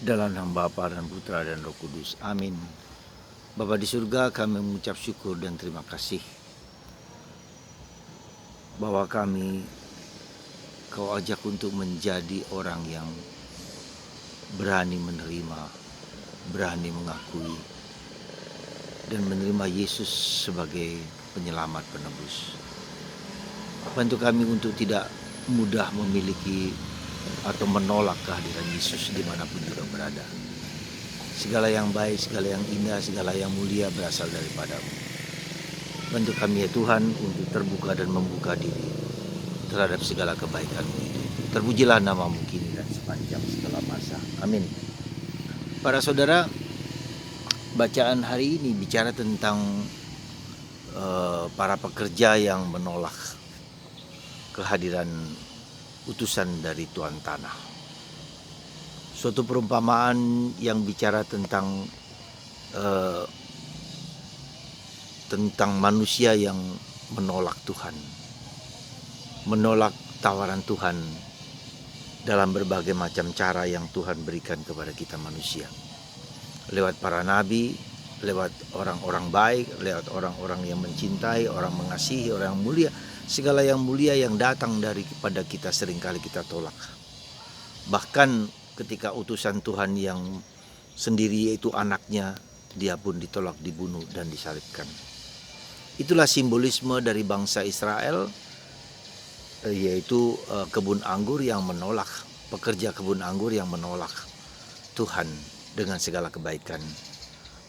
Dalam nama Bapa dan Putra dan Roh Kudus. Amin. Bapa di surga, kami mengucap syukur dan terima kasih bahwa Kau ajak untuk menjadi orang yang berani menerima, berani mengakui, dan menerima Yesus sebagai penyelamat penebus. Bantu kami untuk tidak mudah memiliki atau menolak kehadiran Yesus dimanapun juga berada. Segala yang baik, segala yang indah, segala yang mulia berasal daripada-Mu. Bantu kami ya Tuhan untuk terbuka dan membuka diri terhadap segala kebaikan-Mu itu. Terpujilah nama-Mu kini dan sepanjang segala masa. Amin. Para saudara, bacaan hari ini bicara tentang para pekerja yang menolak kehadiran utusan dari Tuan Tanah. Suatu perumpamaan yang bicara tentang manusia yang menolak Tuhan, menolak tawaran Tuhan dalam berbagai macam cara yang Tuhan berikan kepada kita manusia. Lewat para nabi, lewat orang-orang baik, lewat orang-orang yang mencintai, orang mengasihi, orang mulia. Segala yang mulia yang datang daripada kita seringkali kita tolak. Bahkan ketika utusan Tuhan yang sendiri yaitu anaknya, dia pun ditolak, dibunuh, dan disalibkan. Itulah simbolisme dari bangsa Israel, yaitu kebun anggur yang menolak, pekerja kebun anggur yang menolak Tuhan dengan segala kebaikan.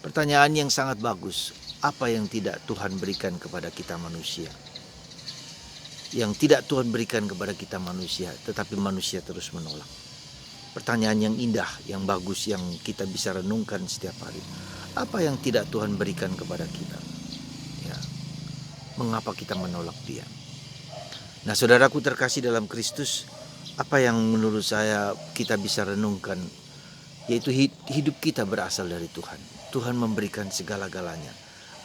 Pertanyaan yang sangat bagus, apa yang tidak Tuhan berikan kepada kita manusia? Yang tidak Tuhan berikan kepada kita manusia, tetapi manusia terus menolak. Pertanyaan yang indah, yang bagus, yang kita bisa renungkan setiap hari. Apa yang tidak Tuhan berikan kepada kita? Ya, mengapa kita menolak Dia? Nah, saudaraku terkasih dalam Kristus, apa yang menurut saya kita bisa renungkan, yaitu hidup kita berasal dari Tuhan. Tuhan memberikan segala-galanya,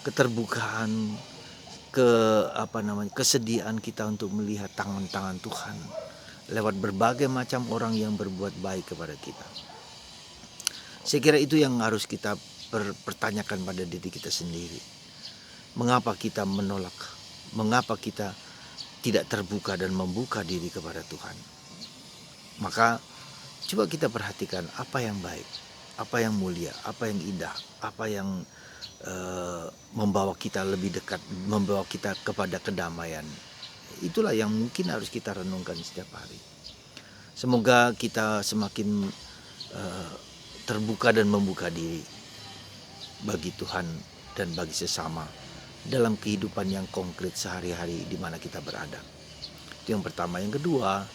keterbukaan, kesediaan kita untuk melihat tangan-tangan Tuhan lewat berbagai macam orang yang berbuat baik kepada kita. Saya kira itu yang harus kita pertanyakan pada diri kita sendiri. Mengapa kita menolak? Mengapa kita tidak terbuka dan membuka diri kepada Tuhan? Maka coba kita perhatikan apa yang baik, apa yang mulia, apa yang indah, apa yang membawa kita lebih dekat, membawa kita kepada kedamaian. Itulah yang mungkin harus kita renungkan setiap hari. Semoga kita semakin terbuka dan membuka diri bagi Tuhan dan bagi sesama dalam kehidupan yang konkret sehari-hari di mana kita berada. Itu yang pertama. Yang kedua,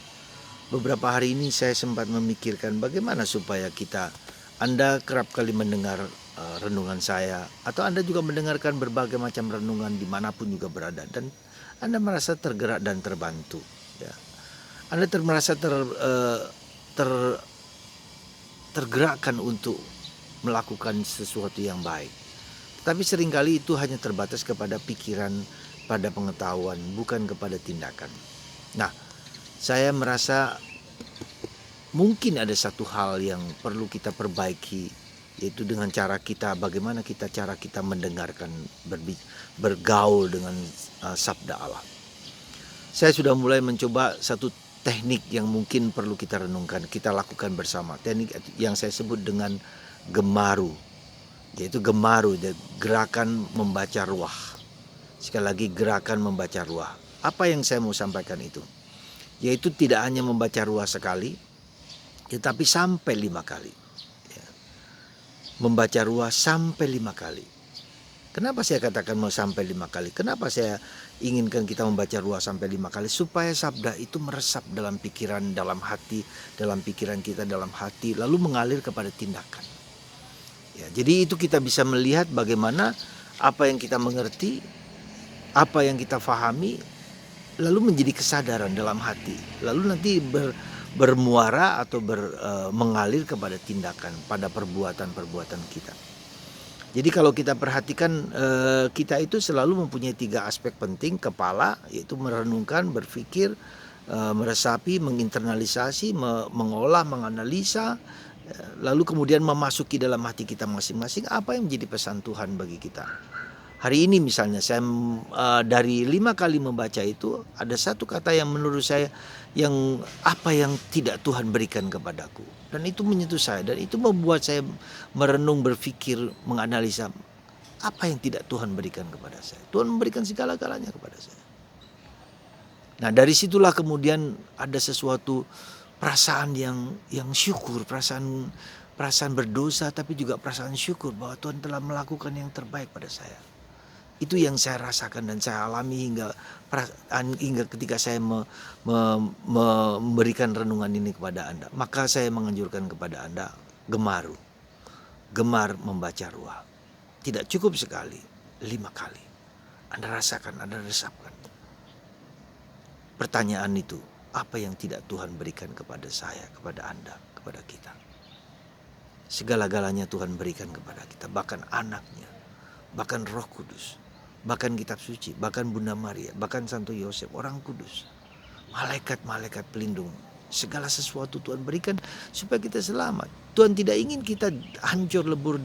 beberapa hari ini saya sempat memikirkan bagaimana supaya Anda kerap kali mendengar renungan saya, atau Anda juga mendengarkan berbagai macam renungan dimanapun juga berada, dan Anda merasa tergerak dan terbantu. Ya. Anda merasa tergerakkan untuk melakukan sesuatu yang baik. Tapi seringkali itu hanya terbatas kepada pikiran, pada pengetahuan, bukan kepada tindakan. Nah, saya merasa mungkin ada satu hal yang perlu kita perbaiki, yaitu dengan bagaimana cara kita mendengarkan, bergaul dengan sabda Allah. Saya sudah mulai mencoba satu teknik yang mungkin perlu kita renungkan, kita lakukan bersama. Teknik yang saya sebut dengan gemaru, yaitu gemaru, gerakan membaca ruah. Sekali lagi, gerakan membaca ruah. Apa yang saya mau sampaikan itu? Yaitu tidak hanya membaca ruah sekali, tetapi sampai 5 kali. Ya. Membaca ruah sampai 5 kali. Kenapa saya katakan mau sampai 5 kali? Kenapa saya inginkan kita membaca ruah sampai 5 kali? Supaya sabda itu meresap dalam pikiran, dalam hati, dalam pikiran kita, dalam hati, lalu mengalir kepada tindakan. Ya, jadi itu kita bisa melihat bagaimana apa yang kita mengerti, apa yang kita fahami, lalu menjadi kesadaran dalam hati. Lalu nanti bermuara atau mengalir kepada tindakan, pada perbuatan-perbuatan kita. Jadi kalau kita perhatikan, kita itu selalu mempunyai 3 aspek penting: kepala, yaitu merenungkan, berpikir, meresapi, menginternalisasi, mengolah, menganalisa, lalu kemudian memasuki dalam hati kita masing-masing apa yang menjadi pesan Tuhan bagi kita. Hari ini misalnya saya dari 5 kali membaca itu ada satu kata yang menurut saya yang apa yang tidak Tuhan berikan kepadaku, dan itu menyentuh saya dan itu membuat saya merenung, berpikir, menganalisa apa yang tidak Tuhan berikan kepada saya. Tuhan memberikan segala-galanya kepada saya. Nah, dari situlah kemudian ada sesuatu perasaan yang syukur, perasaan berdosa, tapi juga perasaan syukur bahwa Tuhan telah melakukan yang terbaik pada saya. Itu yang saya rasakan dan saya alami hingga ketika saya memberikan renungan ini kepada Anda. Maka saya menganjurkan kepada Anda gemar membaca Ruah. Tidak cukup sekali, 5 kali. Anda rasakan, Anda resapkan. Pertanyaan itu, apa yang tidak Tuhan berikan kepada saya, kepada Anda, kepada kita? Segala-galanya Tuhan berikan kepada kita, bahkan anaknya, bahkan Roh Kudus, bahkan kitab suci, bahkan Bunda Maria, bahkan Santo Yosef, orang kudus, malaikat-malaikat pelindung. Segala sesuatu Tuhan berikan supaya kita selamat. Tuhan tidak ingin kita hancur lebur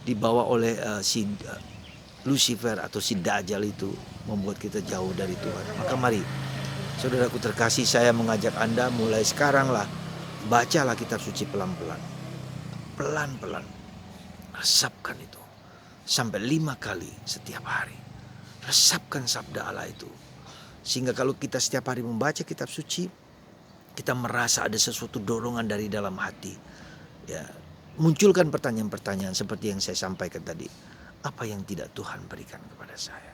dibawa oleh si Lucifer atau si Dajjal itu, membuat kita jauh dari Tuhan. Maka mari, saudaraku terkasih, saya mengajak Anda mulai sekaranglah, bacalah kitab suci pelan-pelan. Pelan-pelan. Resapkan itu. Sampai 5 kali setiap hari. Resapkan sabda Allah itu. Sehingga kalau kita setiap hari membaca kitab suci, kita merasa ada sesuatu dorongan dari dalam hati. Ya, munculkan pertanyaan-pertanyaan seperti yang saya sampaikan tadi. Apa yang tidak Tuhan berikan kepada saya?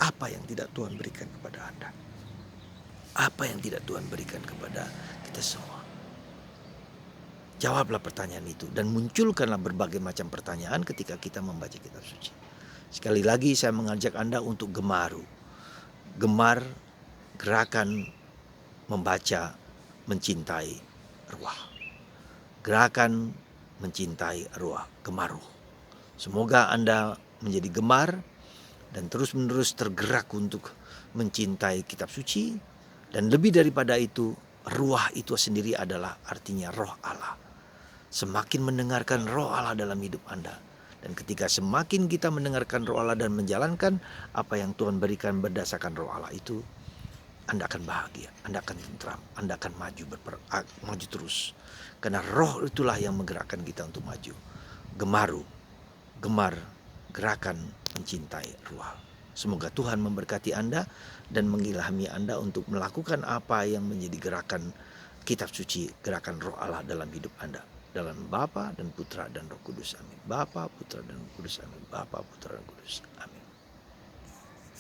Apa yang tidak Tuhan berikan kepada Anda? Apa yang tidak Tuhan berikan kepada kita semua? Jawablah pertanyaan itu dan munculkanlah berbagai macam pertanyaan ketika kita membaca kitab suci. Sekali lagi saya mengajak Anda untuk gemaru. Gemar, gerakan membaca, mencintai Ruah. Gerakan mencintai Ruah, gemaru. Semoga Anda menjadi gemar dan terus-menerus tergerak untuk mencintai kitab suci. Dan lebih daripada itu, Ruah itu sendiri adalah artinya Roh Allah. Semakin mendengarkan Roh Allah dalam hidup Anda, dan ketika semakin kita mendengarkan Roh Allah dan menjalankan apa yang Tuhan berikan berdasarkan Roh Allah itu, Anda akan bahagia, Anda akan tentram, Anda akan maju terus. Karena Roh itulah yang menggerakkan kita untuk maju. Gemaru, gemar, gerakan mencintai Ruah. Semoga Tuhan memberkati Anda dan mengilhami Anda untuk melakukan apa yang menjadi gerakan kitab suci, gerakan Roh Allah dalam hidup Anda. Dalam Bapa dan Putra dan Roh Kudus. Amin. Bapa, Putra dan Roh Kudus. Amin. Bapa, Putra dan Kudus. Amin.